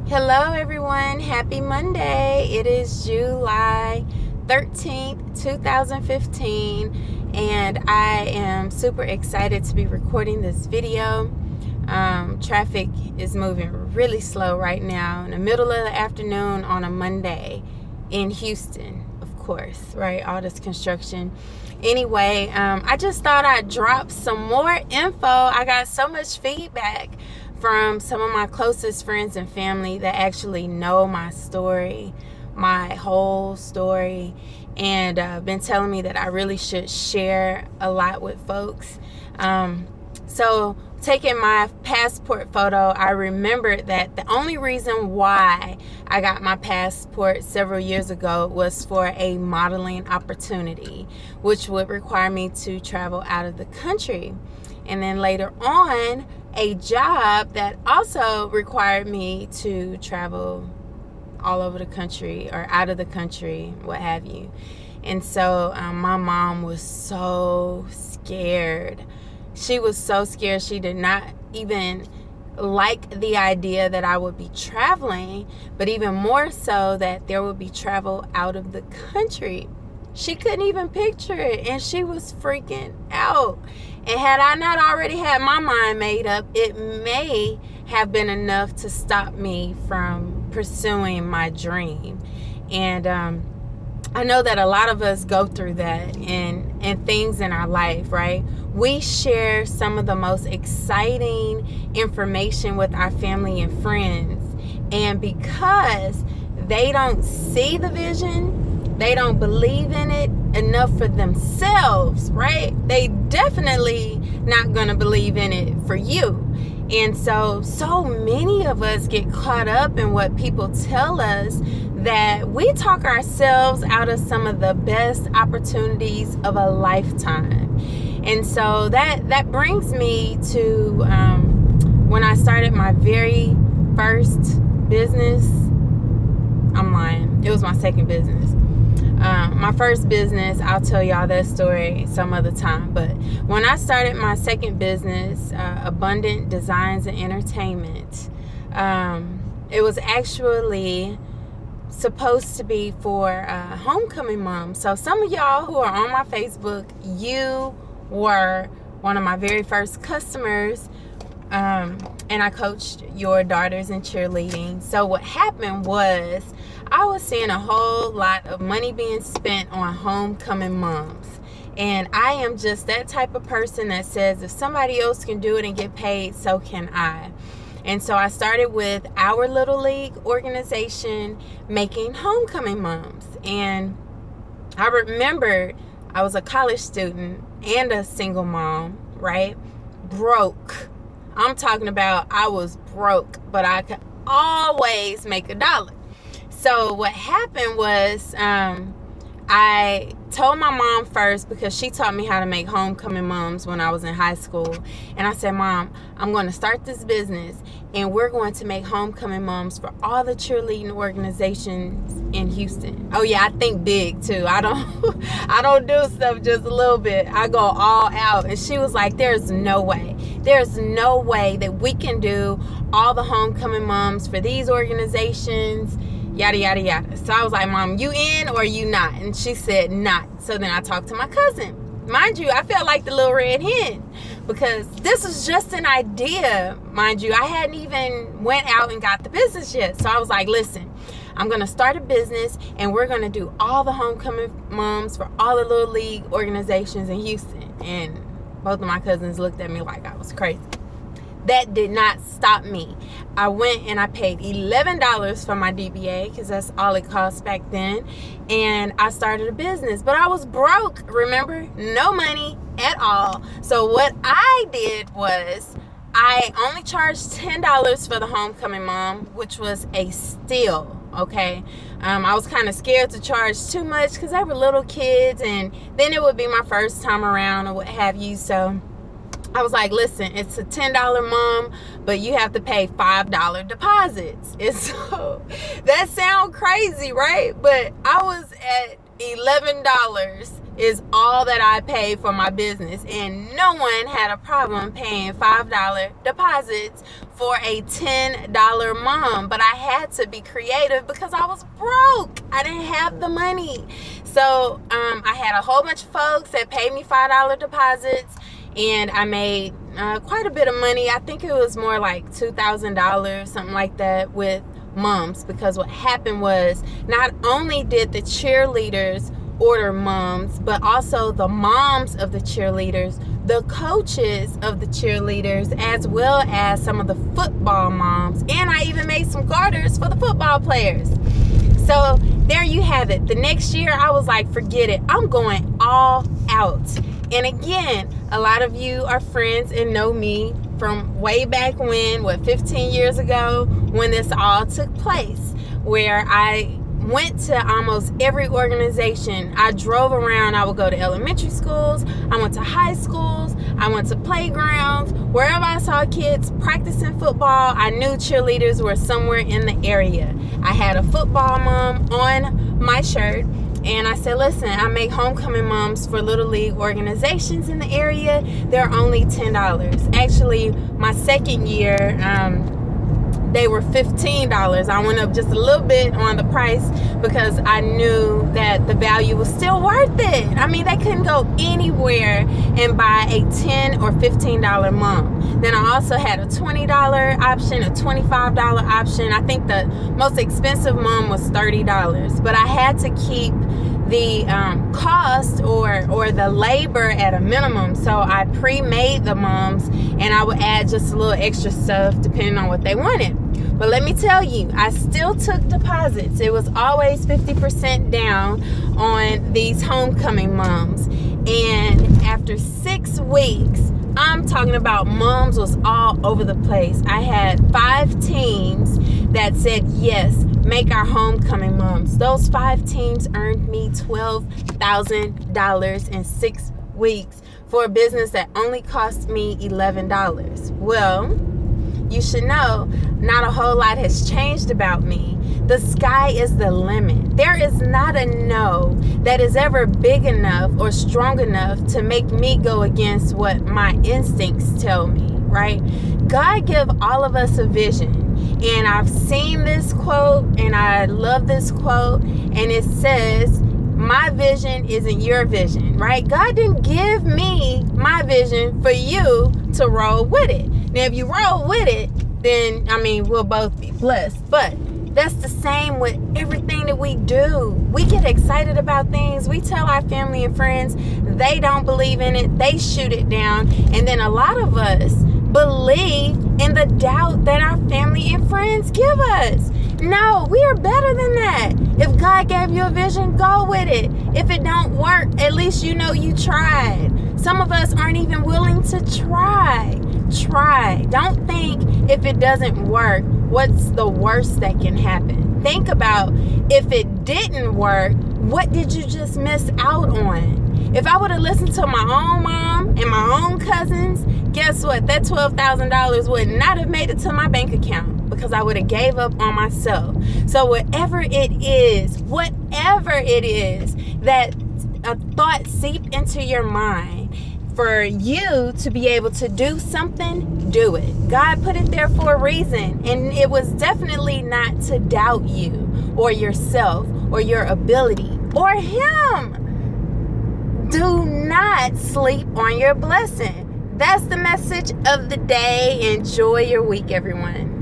Hello everyone, happy Monday. It is July 13th, 2015, and I am super excited to be recording this video. Traffic is moving really slow right now in the middle of the afternoon on a Monday in Houston, of course, right? All this construction. Anyway, I just thought I'd drop some more info. I got so much feedback from some of my closest friends and family that actually know my story, my whole story, and been telling me that I really should share a lot with folks. So taking my passport photo, I remembered that the only reason why I got my passport several years ago was for a modeling opportunity, which would require me to travel out of the country. And then later on, a job that also required me to travel all over the country or out of the country, what have you. And so my mom was so scared. She was so scared. She did not even like the idea that I would be traveling, but even more so that there would be travel out of the country. She couldn't even picture it, and she was freaking out. And had I not already had my mind made up, it may have been enough to stop me from pursuing my dream. And I know that a lot of us go through that and things in our life, right? We share some of the most exciting information with our family and friends. And because they don't see the vision, they don't believe in it enough for themselves, right? They definitely not going to believe in it for you. And so many of us get caught up in what people tell us that we talk ourselves out of some of the best opportunities of a lifetime. And so that brings me to when I started my very first business. I'm lying. It was my second business. My first business, I'll tell y'all that story some other time. But when I started my second business, Abundant Designs and Entertainment, it was actually supposed to be for homecoming moms. So some of y'all who are on my Facebook, you were one of my very first customers. And I coached your daughters in cheerleading. So what happened was I was seeing a whole lot of money being spent on homecoming moms. And I am just that type of person that says if somebody else can do it and get paid, so can I. And so I started with our Little League organization making homecoming moms. And I remember I was a college student and a single mom, right? Broke. I'm talking about I was broke, but I could always make $1. So what happened was I told my mom first, because she taught me how to make homecoming moms when I was in high school. And I said, Mom, I'm going to start this business and we're going to make homecoming moms for all the cheerleading organizations in Houston. Oh yeah, I think big too. I don't do stuff just a little bit. I go all out. And she was like, there's no way that we can do all the homecoming moms for these organizations, yada, yada, yada. So I was like, Mom, you in or you not? And she said not. So then I talked to my cousin. Mind you, I felt like the little red hen because this was just an idea. Mind you, I hadn't even went out and got the business yet. So I was like, listen, I'm going to start a business and we're going to do all the homecoming moms for all the Little League organizations in Houston. And both of my cousins looked at me like I was crazy. That did not stop me. I went and I paid $11 for my DBA because that's all it cost back then. And I started a business. But I was broke, remember? No money at all. So what I did was I only charged $10 for the homecoming mom, which was a steal, okay? I was kind of scared to charge too much because they were little kids. And then it would be my first time around or what have you. So I was like, listen, it's a $10 mom, but you have to pay $5 deposits. And so that sounds crazy, right? But I was at $11 is all that I pay for my business, and no one had a problem paying $5 deposits for a $10 mom. But I had to be creative because I was broke. I didn't have the money. So I had a whole bunch of folks that paid me $5 deposits, and I made quite a bit of money. I think it was more like $2,000, something like that, with moms, because what happened was not only did the cheerleaders order moms, but also the moms of the cheerleaders, the coaches of the cheerleaders, as well as some of the football moms, and I even made some garters for the football players. So there you have it. The next year I was like, forget it, I'm going all out. And again, a lot of you are friends and know me from way back when, 15 years ago, when this all took place, where I went to almost every organization. I drove around. I would go to elementary schools, I went to high schools, I went to playgrounds. Wherever I saw kids practicing football, I knew cheerleaders were somewhere in the area. I had a football mom on my shirt, and I said, listen, I make homecoming moms for Little League organizations in the area. They're only $10. Actually, my second year, they were $15. I went up just a little bit on the price because I knew that the value was still worth it. I mean, they couldn't go anywhere and buy a $10 or $15 mom. Then I also had a $20 option, a $25 option. I think the most expensive mom was $30, but I had to keep the cost or the labor at a minimum. So I pre-made the moms, and I would add just a little extra stuff depending on what they wanted. But let me tell you, I still took deposits. It was always 50% down on these homecoming moms. And after 6 weeks, I'm talking about moms was all over the place. I had 5 teams that said, yes, make our homecoming moms. Those 5 teams earned me $12,000 in 6 weeks for a business that only cost me $11. Well, you should know, not a whole lot has changed about me. The sky is the limit. There is not a no that is ever big enough or strong enough to make me go against what my instincts tell me, right? God give all of us a vision. And I've seen this quote, and I love this quote, and it says, my vision isn't your vision, right? God didn't give me my vision for you to roll with it. Now, if you roll with it, then, I mean, we'll both be blessed. But that's the same with everything that we do. We get excited about things. We tell our family and friends. They don't believe in it. They shoot it down. And then a lot of us believe in the doubt that our family and friends give us. No, we are better than that. If God gave you a vision, go with it. If it don't work, at least you know you tried. Some of us aren't even willing to try. Try. Don't think if it doesn't work, what's the worst that can happen? Think about if it didn't work, what did you just miss out on? If I would have listened to my own mom and my own cousins, guess what? That $12,000 would not have made it to my bank account because I would have gave up on myself. So whatever it is that a thought seep into your mind for you to be able to do something, do it. God put it there for a reason, and it was definitely not to doubt you or yourself or your ability or Him. Do not sleep on your blessing. That's the message of the day. Enjoy your week, everyone.